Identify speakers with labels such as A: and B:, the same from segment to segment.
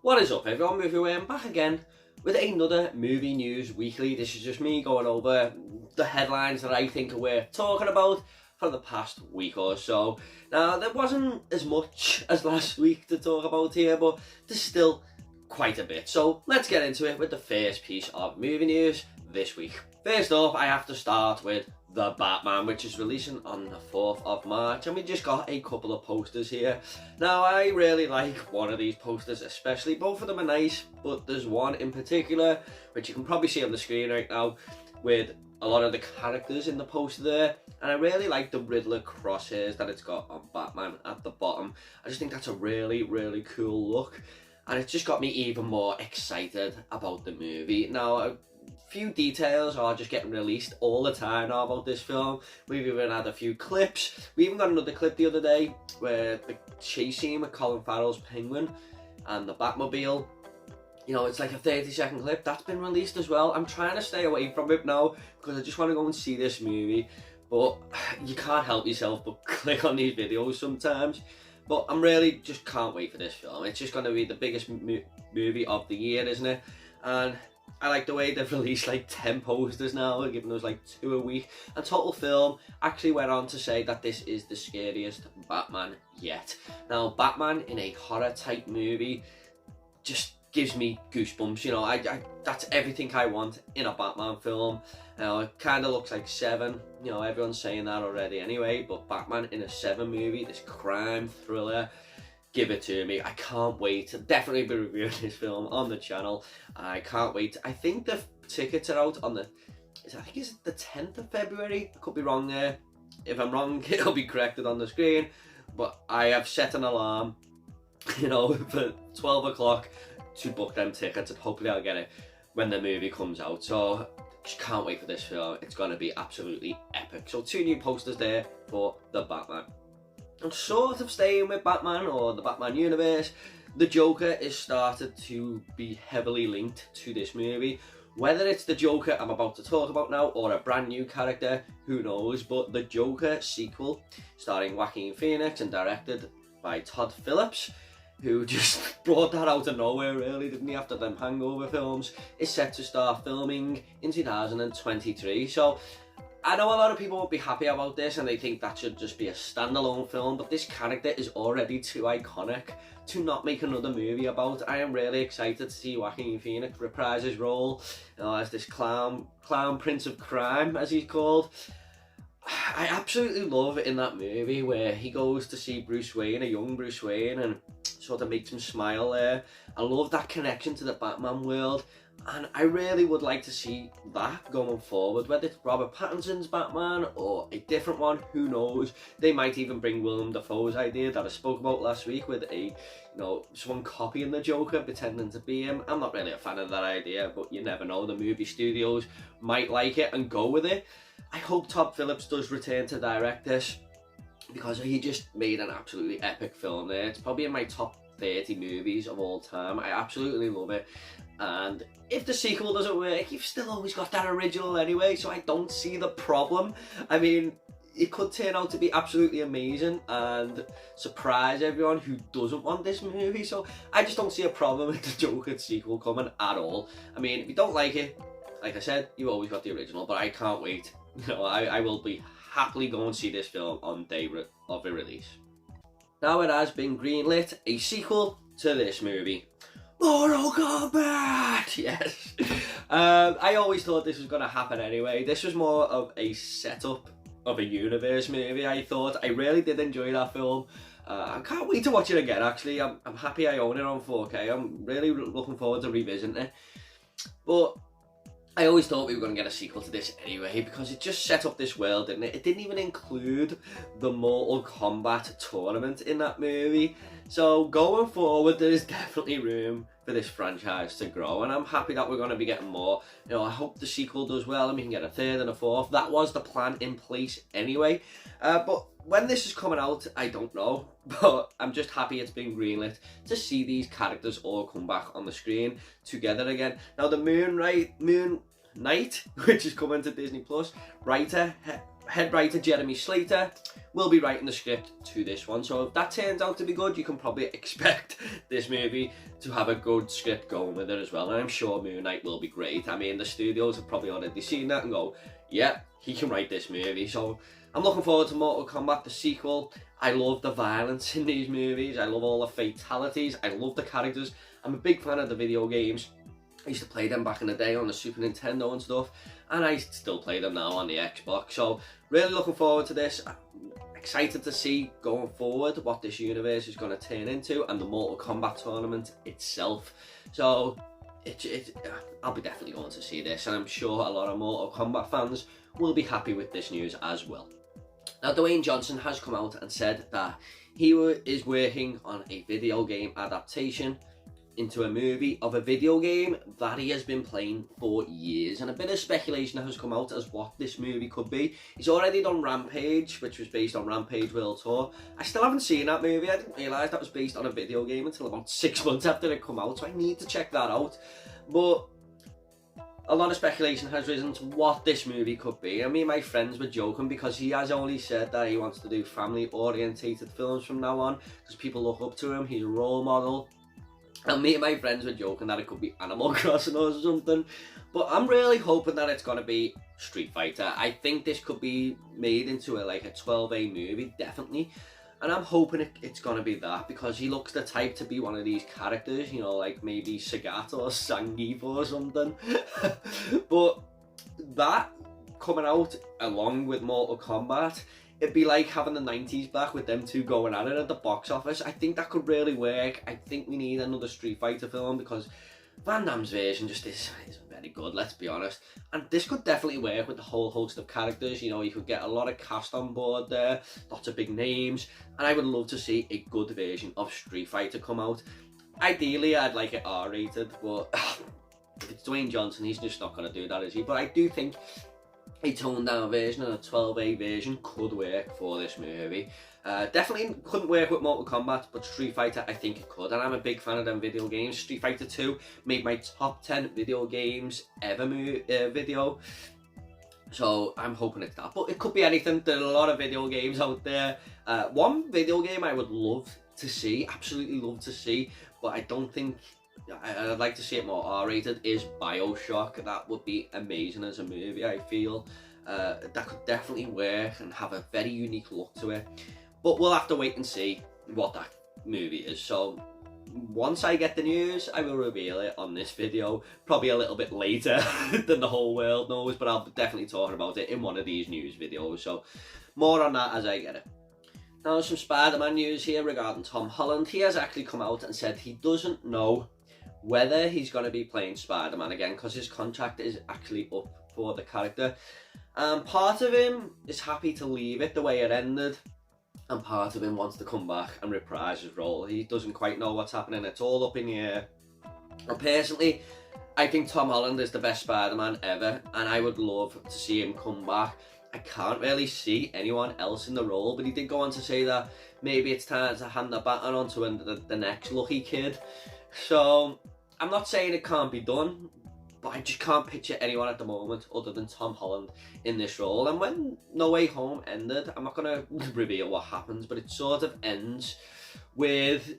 A: What is up everyone, I'm back again with another movie news weekly. This is just me going over the headlines that I think are worth talking about for the past week or so. Now, there wasn't as much as last week to talk about here, but there's still quite a bit. So let's get into it with the first piece of movie news this week. First up, I have to start with The Batman, which is releasing on the 4th of March, and we just got a couple of posters here. Now, I really like one of these posters especially. Both of them are nice, but there's one in particular, which you can probably see on the screen right now, with a lot of the characters in the poster there, and I really like the Riddler crosshairs that it's got on Batman at the bottom. I just think that's a really, really cool look, and it's just got me even more excited about the movie. Now, few details are just getting released all the time now about this film. We've even had a few clips. We even got another clip the other day where the chase scene with Colin Farrell's Penguin and the Batmobile, you know, it's like a 30-second clip that's been released as well. I'm trying to stay away from it now because I just want to go and see this movie, but you can't help yourself but click on these videos sometimes. But I'm really just can't wait for this film. It's just going to be the biggest movie of the year, isn't it? And I like the way they've released like 10 posters now, they're giving us like 2 a week. And Total Film actually went on to say that this is the scariest Batman yet. Now, Batman in a horror type movie just gives me goosebumps, you know. I that's everything I want in a Batman film. It kind of looks like Seven, you know, everyone's saying that already anyway, but Batman in a Seven movie, this crime thriller, give it to me. I can't wait to definitely be reviewing this film on the channel. I can't wait. I think the tickets are out on the, I think it's the 10th of February. I could be wrong there. If I'm wrong, it'll be corrected on the screen. But I have set an alarm, you know, for 12 o'clock to book them tickets, and hopefully I'll get it when the movie comes out. So just can't wait for this film. It's going to be absolutely epic. So 2 new posters there for The Batman. And sort of staying with Batman or the Batman universe, the Joker is started to be heavily linked to this movie. Whether it's the Joker I'm about to talk about now or a brand new character, who knows, but the Joker sequel, starring Joaquin Phoenix and directed by Todd Phillips, who just brought that out of nowhere really, didn't he, after them Hangover films, is set to start filming in 2023. So I know a lot of people won't be happy about this and they think that should just be a standalone film, but this character is already too iconic to not make another movie about. I am really excited to see Joaquin Phoenix reprise his role, you know, as this clown prince of crime, as he's called. I absolutely love in that movie where he goes to see Bruce Wayne, a young Bruce Wayne, and sort of makes him smile there. I love that connection to the Batman world. And I really would like to see that going forward, whether it's Robert Pattinson's Batman or a different one, who knows. They might even bring Willem Dafoe's idea that I spoke about last week with a, you know, someone copying the Joker, pretending to be him. I'm not really a fan of that idea, but you never know. The movie studios might like it and go with it. I hope Todd Phillips does return to direct this, because he just made an absolutely epic film there. It's probably in my top 30 movies of all time. I absolutely love it. And if the sequel doesn't work, you've still always got that original anyway, so I don't see the problem. I mean, it could turn out to be absolutely amazing and surprise everyone who doesn't want this movie, so I just don't see a problem with the Joker sequel coming at all. I mean, if you don't like it, like I said, you always got the original, but I can't wait. You know, I will be happily going to see this film on day of the release. Now it has been greenlit, a sequel to this movie. Mortal Kombat! Yes. I always thought this was going to happen anyway. This was more of a setup of a universe movie, I thought. I really did enjoy that film. I can't wait to watch it again, actually. I'm happy I own it on 4K. I'm really looking forward to revisiting it. But I always thought we were going to get a sequel to this anyway, because it just set up this world, didn't it? It didn't even include the Mortal Kombat tournament in that movie. So going forward, there is definitely room for this franchise to grow, and I'm happy that we're going to be getting more. You know, I hope the sequel does well and we can get a 3rd and a 4th. That was the plan in place anyway. But when this is coming out, I don't know, but I'm just happy it's been greenlit to see these characters all come back on the screen together again. Now, the Moon Knight, which is coming to Disney Plus, writer head writer Jeremy Slater will be writing the script to this one. So if that turns out to be good, you can probably expect this movie to have a good script going with it as well. And I'm sure Moon Knight will be great. I mean, the studios have probably already seen that and go, yeah, he can write this movie. So I'm looking forward to Mortal Kombat, the sequel. I love the violence in these movies. I love all the fatalities. I love the characters. I'm a big fan of the video games. I used to play them back in the day on the Super Nintendo and stuff, and I still play them now on the Xbox. So really looking forward to this. I'm excited to see going forward what this universe is going to turn into, and the Mortal Kombat tournament itself. So I'll be definitely going to see this, and I'm sure a lot of Mortal Kombat fans will be happy with this news as well. Now, Dwayne Johnson has come out and said that he is working on a video game adaptation into a movie of a video game that he has been playing for years, and a bit of speculation has come out as what this movie could be. He's already done Rampage, which was based on Rampage World Tour. I still haven't seen that movie. I didn't realise that was based on a video game until about 6 months after it come out, so I need to check that out. But a lot of speculation has risen to what this movie could be, and me and my friends were joking because he has only said that he wants to do family orientated films from now on because people look up to him. He's a role model. And me and my friends were joking that it could be Animal Crossing or something. But I'm really hoping that it's going to be Street Fighter. I think this could be made into a 12A movie, definitely. And I'm hoping it's going to be that, because he looks the type to be one of these characters, you know, like maybe Sagat or Zangief or something. But that coming out along with Mortal Kombat, it'd be like having the 90s back with them two going at it at the box office. I think that could really work. I think we need another Street Fighter film because Van Damme's version just isn't very good, let's be honest. And this could definitely work with the whole host of characters. You know, you could get a lot of cast on board there, lots of big names, and I would love to see a good version of Street Fighter come out. Ideally, I'd like it R-rated, but if it's Dwayne Johnson, he's just not going to do that, is he? But I do think a toned down version and a 12A version could work for this movie. Definitely couldn't work with Mortal Kombat, but Street Fighter, I think it could, and I'm a big fan of them video games. Street Fighter 2 made my top 10 video games ever video, so I'm hoping it's that, but it could be anything. There are a lot of video games out there. One video game I would love to see, absolutely love to see, but I don't think I'd like to see it more R-rated, is BioShock. That would be amazing as a movie, I feel. That could definitely work and have a very unique look to it. But we'll have to wait and see what that movie is. So once I get the news, I will reveal it on this video. Probably a little bit later than the whole world knows, but I'll be definitely talking about it in one of these news videos. So more on that as I get it. Now, some Spider-Man news here regarding Tom Holland. He has actually come out and said he doesn't know whether he's going to be playing Spider-Man again because his contract is actually up for the character. And part of him is happy to leave it the way it ended, and part of him wants to come back and reprise his role. He doesn't quite know what's happening. It's all up in the air. And personally, I think Tom Holland is the best Spider-Man ever, and I would love to see him come back. I can't really see anyone else in the role, but he did go on to say that maybe it's time to hand the baton on to the next lucky kid. So I'm not saying it can't be done, but I just can't picture anyone at the moment other than Tom Holland in this role. And when No Way Home ended, I'm not going to reveal what happens, but it sort of ends with,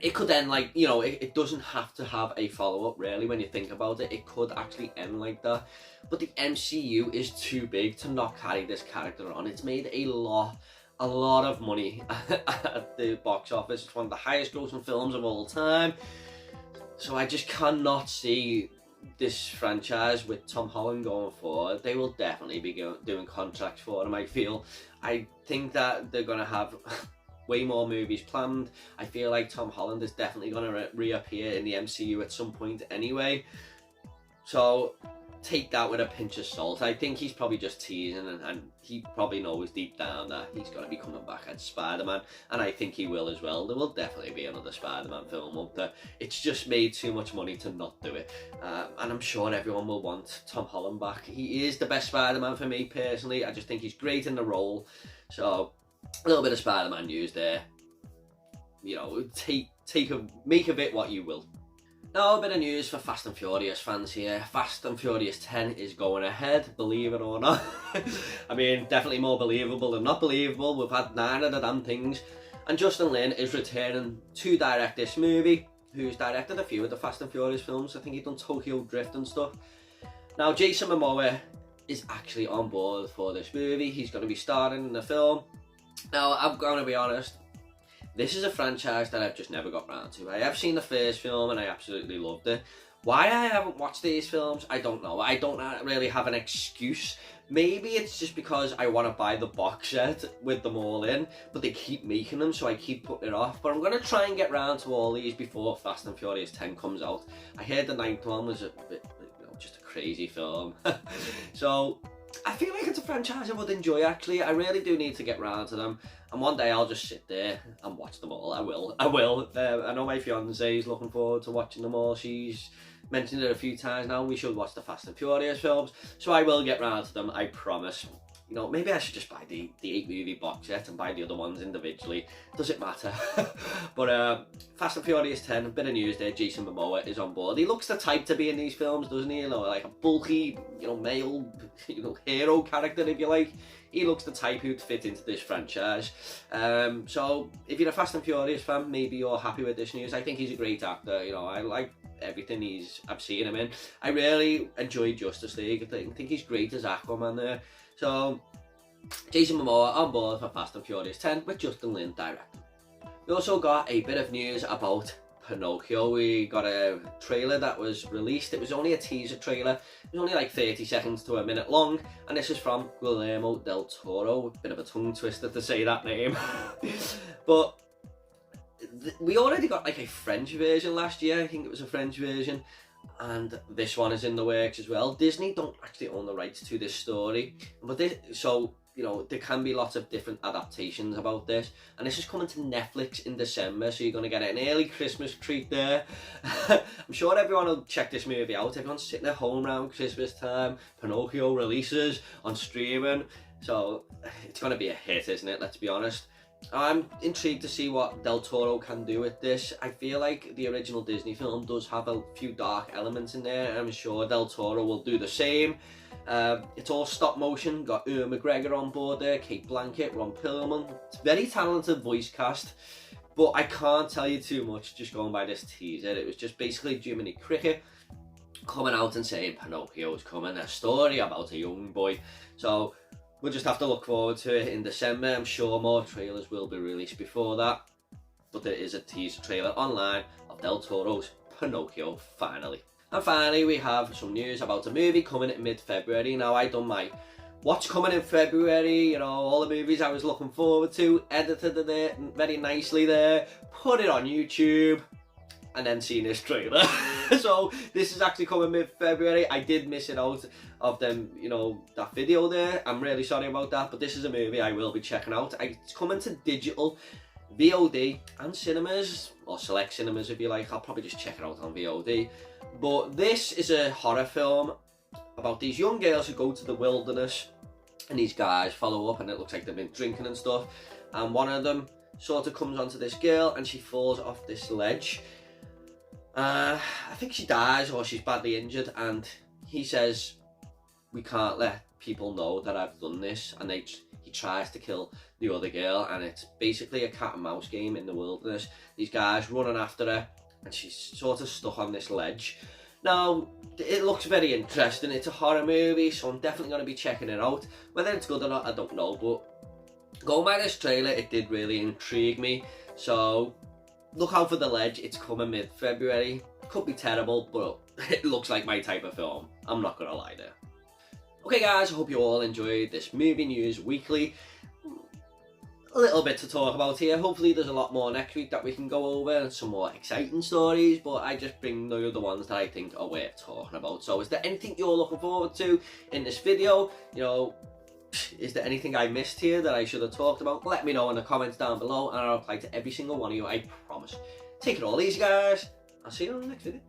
A: it could end like, you know, it doesn't have to have a follow-up really when you think about it. It could actually end like that. But the MCU is too big to not carry this character on. It's made a lot of money at the box office. It's one of the highest grossing films of all time. So I just cannot see this franchise with Tom Holland going forward. They will definitely be doing contracts for him, I feel. I think that they're going to have way more movies planned. I feel like Tom Holland is definitely going to reappear in the MCU at some point anyway. So take that with a pinch of salt. I think he's probably just teasing, and he probably knows deep down that he's going to be coming back as Spider-Man, and I think he will as well. There will definitely be another Spider-Man film up there. It's just made too much money to not do it, and I'm sure everyone will want Tom Holland back. He is the best Spider-Man for me personally. I just think he's great in the role. So a little bit of Spider-Man news there. You know, make of it what you will. Now, a bit of news for Fast and Furious fans here. Fast and Furious 10 is going ahead, believe it or not. I mean, definitely more believable than not believable. We've had 9 of the damn things. And Justin Lin is returning to direct this movie, who's directed a few of the Fast and Furious films. I think he's done Tokyo Drift and stuff. Now, Jason Momoa is actually on board for this movie. He's going to be starring in the film. Now, I'm going to be honest. This is a franchise that I've just never got round to. I have seen the first film and I absolutely loved it. Why I haven't watched these films, I don't know. I don't really have an excuse. Maybe it's just because I want to buy the box set with them all in, but they keep making them, so I keep putting it off. But I'm going to try and get round to all these before Fast and Furious 10 comes out. I heard the 9th one was a bit, just a crazy film. So I feel like it's a franchise I would enjoy, actually. I really do need to get round to them. And one day I'll just sit there and watch them all. I will. I know my fiance is looking forward to watching them all. She's mentioned it a few times now. We should watch the Fast and Furious films. So I will get round to them, I promise. You know, maybe I should just buy the 8 movie box set and buy the other ones individually. Does it matter? But Fast and Furious 10, a bit of news there. Jason Momoa is on board. He looks the type to be in these films, doesn't he? You know, like a bulky, male, hero character, if you like. He looks the type who'd fit into this franchise. So if you're a Fast and Furious fan, maybe you're happy with this news. I think he's a great actor. You know, I like everything I've seen him in. I really enjoyed Justice League. I think he's great as Aquaman there. So, Jason Momoa on board for Fast and Furious 10 with Justin Lin directing. We also got a bit of news about Pinocchio. We got a trailer that was released. It was only a teaser trailer. It was only like 30 seconds to a minute long. And this is from Guillermo del Toro. A bit of a tongue twister to say that name. But we already got like a French version last year. I think it was a French version. And this one is in the works as well. Disney don't actually own the rights to this story, but there can be lots of different adaptations about this, and this is coming to Netflix in December, so you're going to get an early Christmas treat there. I'm sure everyone will check this movie out. Everyone's sitting at home around Christmas time. Pinocchio releases on streaming, so it's going to be a hit, isn't it? Let's be honest. I'm intrigued to see what Del Toro can do with this. I feel like the original Disney film does have a few dark elements in there, and I'm sure Del Toro will do the same. It's all stop motion, got Ewan McGregor on board there, Kate Blanchett, Ron Perlman. It's a very talented voice cast, but I can't tell you too much just going by this teaser. It was just basically Jiminy Cricket coming out and saying Pinocchio's coming, a story about a young boy. So we'll just have to look forward to it in December. I'm sure more trailers will be released before that. But there is a teaser trailer online of Del Toro's Pinocchio, finally. And finally, we have some news about a movie coming in mid-February. Now, I done my what's coming in February, all the movies I was looking forward to, edited it very nicely there, put it on YouTube, and then seen this trailer. So this is actually coming mid-February. I did miss it out of them, that video there. I'm really sorry about that, but this is a movie I will be checking out. It's coming to digital, VOD, and cinemas, or select cinemas if you like. I'll probably just check it out on VOD. But this is a horror film about these young girls who go to the wilderness, and these guys follow up, and it looks like they've been drinking and stuff. And one of them sort of comes onto this girl, and she falls off this ledge. I think she dies or she's badly injured, and he says, we can't let people know that I've done this, and he tries to kill the other girl, and it's basically a cat and mouse game in the wilderness. These guys running after her, and she's sort of stuck on this ledge. Now, it looks very interesting. It's a horror movie, so I'm definitely going to be checking it out. Whether it's good or not, I don't know, but going by this trailer, it did really intrigue me. So look out for The Ledge. It's coming mid-February. Could be terrible, but it looks like my type of film. I'm not gonna lie there. Okay guys, I hope you all enjoyed this movie news weekly. A little bit to talk about here. Hopefully there's a lot more next week that we can go over, and some more exciting stories, but I just bring the other ones that I think are worth talking about. So is there anything you're looking forward to in this video? Is there anything I missed here that I should have talked about? Let me know in the comments down below, and I'll reply to every single one of you, I promise. Take it all easy guys. I'll see you on the next video.